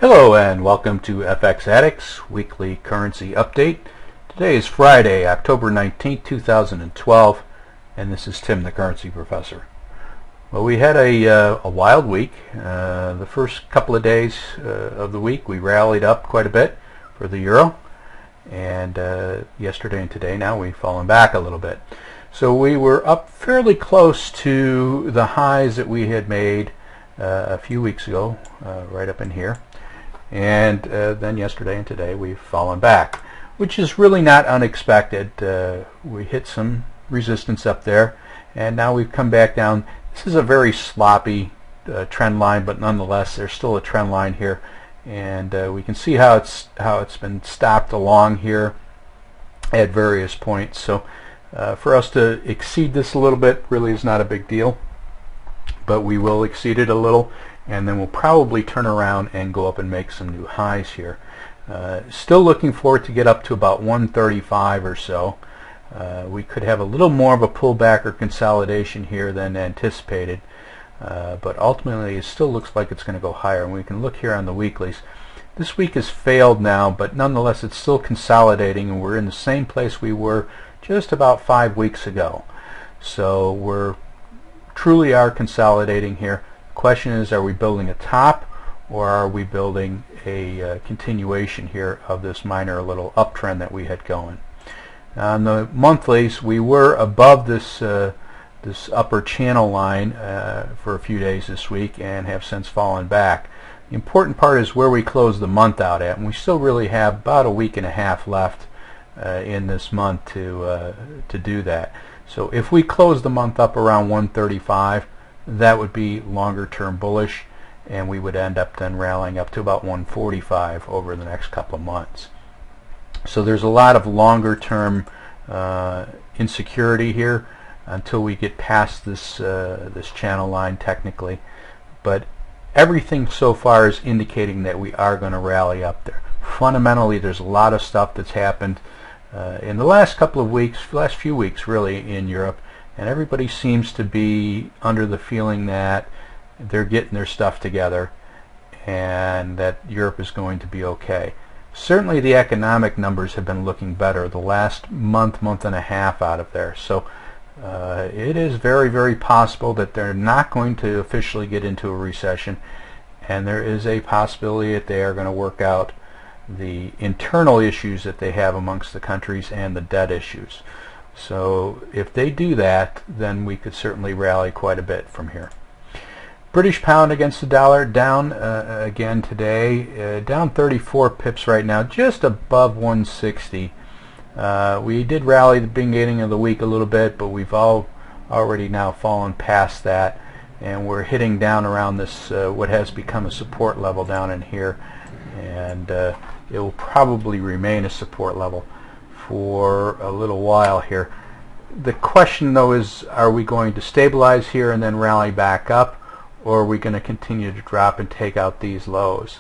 Hello and welcome to FX Addicts Weekly Currency Update. Today is Friday, October 19th, 2012, and this is Tim, the Currency Professor. Well, we had a wild week. The first couple of days of the week we rallied up quite a bit for the euro, and yesterday and today now we've fallen back a little bit. So we were up fairly close to the highs that we had made a few weeks ago, right up in here. And then yesterday and today we've fallen back, which is really not unexpected. We hit some resistance up there, and now we've come back down. This is a very sloppy trend line, but nonetheless there's still a trend line here, and we can see how it's been stopped along here at various points. So for us to exceed this a little bit really is not a big deal, but we will exceed it a little, and then we'll probably turn around and go up and make some new highs here. Still looking forward to get up to about 135 or so. We could have a little more of a pullback or consolidation here than anticipated, but ultimately it still looks like it's going to go higher. And we can look here on the weeklies. This week has failed now, but nonetheless it's still consolidating, and we're in the same place we were just about 5 weeks ago. So we're truly are consolidating here. Question is, are we building a top, or are we building a continuation here of this minor little uptrend that we had going? On the monthlies, we were above this this upper channel line for a few days this week and have since fallen back. The important part is where we close the month out at, and we still really have about a week and a half left in this month to do that. So if we close the month up around 135, that would be longer term bullish, and we would end up then rallying up to about 145 over the next couple of months. So there's a lot of longer term insecurity here until we get past this this channel line technically, but everything so far is indicating that we are going to rally up there. Fundamentally, there's a lot of stuff that's happened in the last couple of weeks, last few weeks really, in Europe, and everybody seems to be under the feeling that they're getting their stuff together and that Europe is going to be okay. Certainly the economic numbers have been looking better the last month and a half out of there. So it is very, very possible that they're not going to officially get into a recession, and there is a possibility that they are going to work out the internal issues that they have amongst the countries and the debt issues. So if they do that, then we could certainly rally quite a bit from here. British pound against the dollar down again today, down 34 pips right now, just above 160. We did rally the beginning of the week a little bit, but we've already now fallen past that, and we're hitting down around this what has become a support level down in here, and it will probably remain a support level for a little while here. The question though is, are we going to stabilize here and then rally back up, or are we going to continue to drop and take out these lows?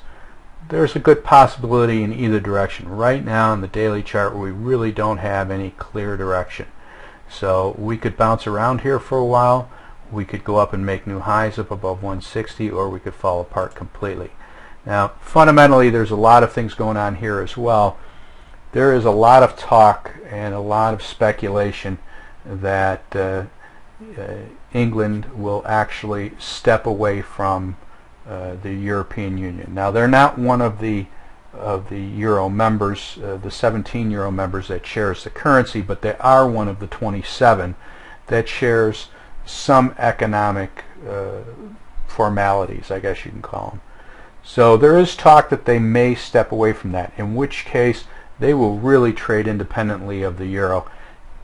There's a good possibility in either direction. Right now in the daily chart we really don't have any clear direction. So we could bounce around here for a while, we could go up and make new highs up above 160, or we could fall apart completely. Now fundamentally there's a lot of things going on here as well. There is a lot of talk and a lot of speculation that England will actually step away from the European Union. Now they're not one of the Euro members, the 17 Euro members that shares the currency, but they are one of the 27 that shares some economic formalities, I guess you can call them. So there is talk that they may step away from that, in which case they will really trade independently of the euro,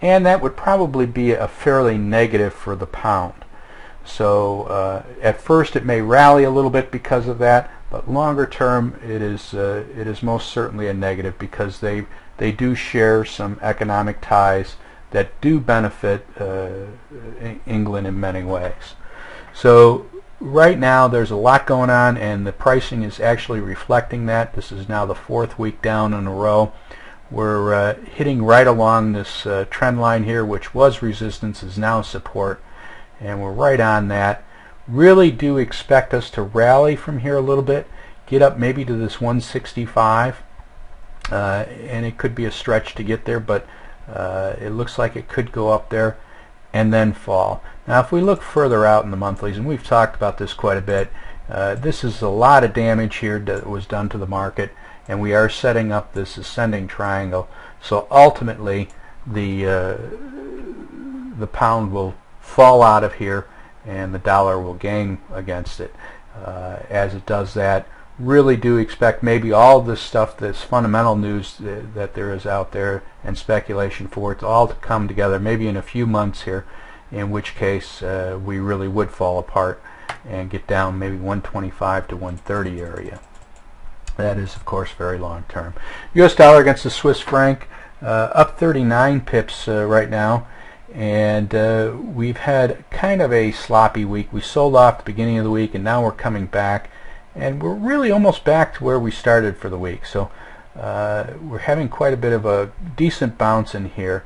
and that would probably be a fairly negative for the pound. So at first it may rally a little bit because of that, but longer term it is most certainly a negative, because they do share some economic ties that do benefit England in many ways. So right now there's a lot going on, and the pricing is actually reflecting that. This is now the 4th week down in a row. We're hitting right along this trend line here, which was resistance, is now support, and we're right on that. Really do expect us to rally from here a little bit, get up maybe to this 165, and it could be a stretch to get there, but it looks like it could go up there and then fall. Now if we look further out in the monthlies, and we've talked about this quite a bit, this is a lot of damage here that was done to the market, and we are setting up this ascending triangle. So ultimately the pound will fall out of here and the dollar will gain against it. As it does that, really do expect maybe all this stuff, this fundamental news that there is out there and speculation for it all to come together maybe in a few months here, in which case we really would fall apart and get down maybe 125 to 130 area. That is of course very long term. US dollar against the Swiss franc, up 39 pips right now, and we've had kind of a sloppy week. We sold off at the beginning of the week and now we're coming back, and we're really almost back to where we started for the week. So we're having quite a bit of a decent bounce in here.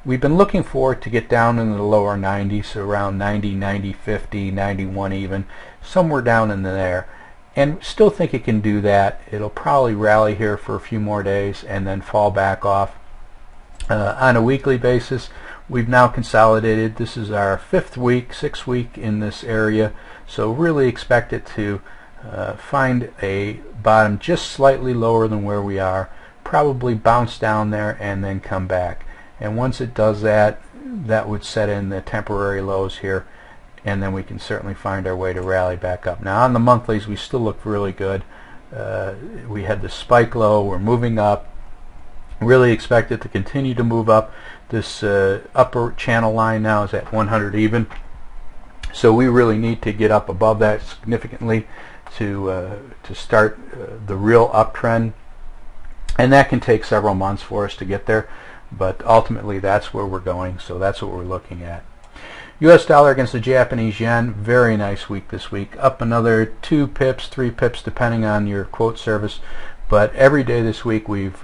We've been looking for it to get down into the lower 90s, around 90, 90, 50, 91 even, somewhere down in there. And still think it can do that. It'll probably rally here for a few more days and then fall back off. On a weekly basis, we've now consolidated. This is our 5th week, 6th week in this area. So really expect it to find a bottom just slightly lower than where we are, probably bounce down there and then come back. And once it does that, that would set in the temporary lows here, and then we can certainly find our way to rally back up. Now on the monthlies we still look really good. We had the spike low, we're moving up, really expect it to continue to move up. This upper channel line now is at 100 even, so we really need to get up above that significantly to start the real uptrend, and that can take several months for us to get there, but ultimately that's where we're going, so that's what we're looking at. US dollar against the Japanese yen, very nice week this week, up another 2 pips, 3 pips depending on your quote service, but every day this week we've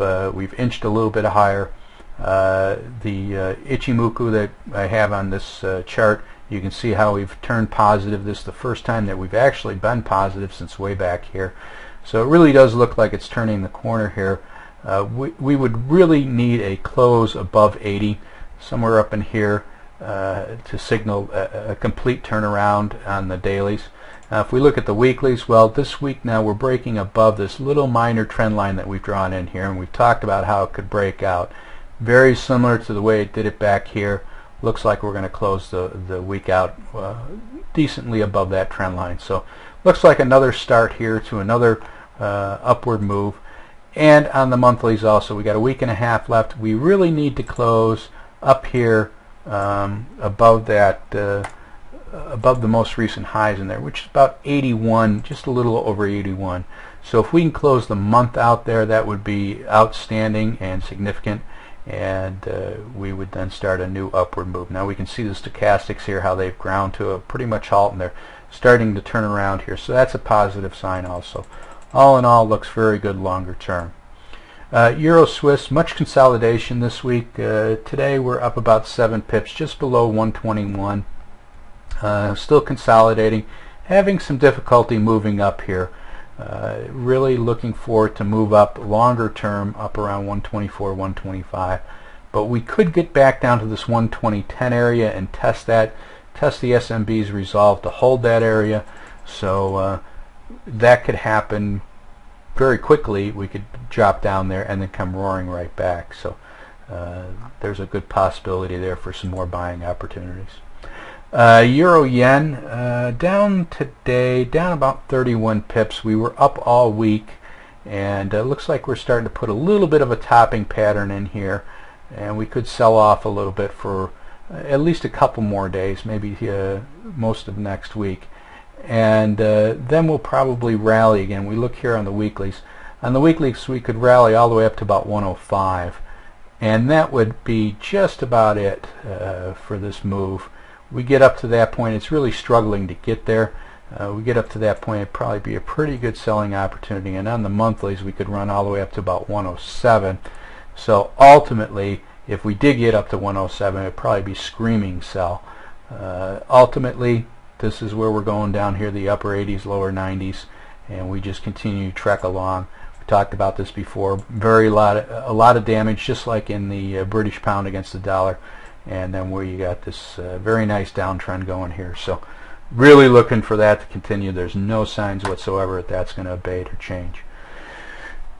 inched a little bit higher. The Ichimoku that I have on this chart, you can see how we've turned positive. This is the first time that we've actually been positive since way back here, so it really does look like it's turning the corner here. We would really need a close above 80, somewhere up in here, to signal a complete turnaround on the dailies. If we look at the weeklies, well, this week now we're breaking above this little minor trend line that we've drawn in here, and we've talked about how it could break out. Very similar to the way it did it back here. Looks like we're going to close the week out decently above that trend line. So looks like another start here to another upward move. And on the monthlies also, we got a week and a half left. We really need to close up here above that, above the most recent highs in there, which is about 81, just a little over 81. So if we can close the month out there, that would be outstanding and significant, and we would then start a new upward move. Now we can see the stochastics here, how they've ground to a pretty much halt, and they're starting to turn around here, so that's a positive sign also. All in all, looks very good longer term. Euro Swiss, much consolidation this week. Today we're up about 7 pips, just below 121. Still consolidating, having some difficulty moving up here. Really looking forward to move up longer term, up around 124, 125. But we could get back down to this 120.10 area and test that, test the SMB's resolve to hold that area. So that could happen very quickly. We could drop down there and then come roaring right back. So there's a good possibility there for some more buying opportunities. Euro yen, down today, down about 31 pips. We were up all week, and it looks like we're starting to put a little bit of a topping pattern in here, and we could sell off a little bit for at least a couple more days, maybe most of next week, and then we'll probably rally again. We look here on the weeklies. On the weeklies we could rally all the way up to about 105, and that would be just about it for this move. We get up to that point, it's really struggling to get there. We get up to that point, it'd probably be a pretty good selling opportunity, and on the monthlies we could run all the way up to about 107. So ultimately, if we did get up to 107, it'd probably be screaming sell. Ultimately, this is where we're going down here, the upper 80s, lower 90s, and we just continue to trek along. We talked about this before. A lot of damage, just like in the British pound against the dollar, and then where you got this very nice downtrend going here. So really looking for that to continue. There's no signs whatsoever that that's going to abate or change.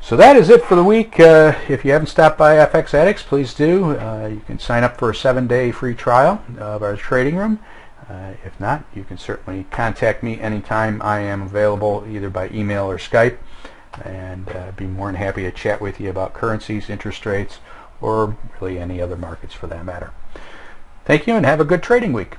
So that is it for the week. If you haven't stopped by FX Addicts, please do. You can sign up for a 7-day free trial of our trading room. If not, you can certainly contact me anytime. I am available either by email or Skype, and be more than happy to chat with you about currencies, interest rates, or really any other markets for that matter. Thank you, and have a good trading week.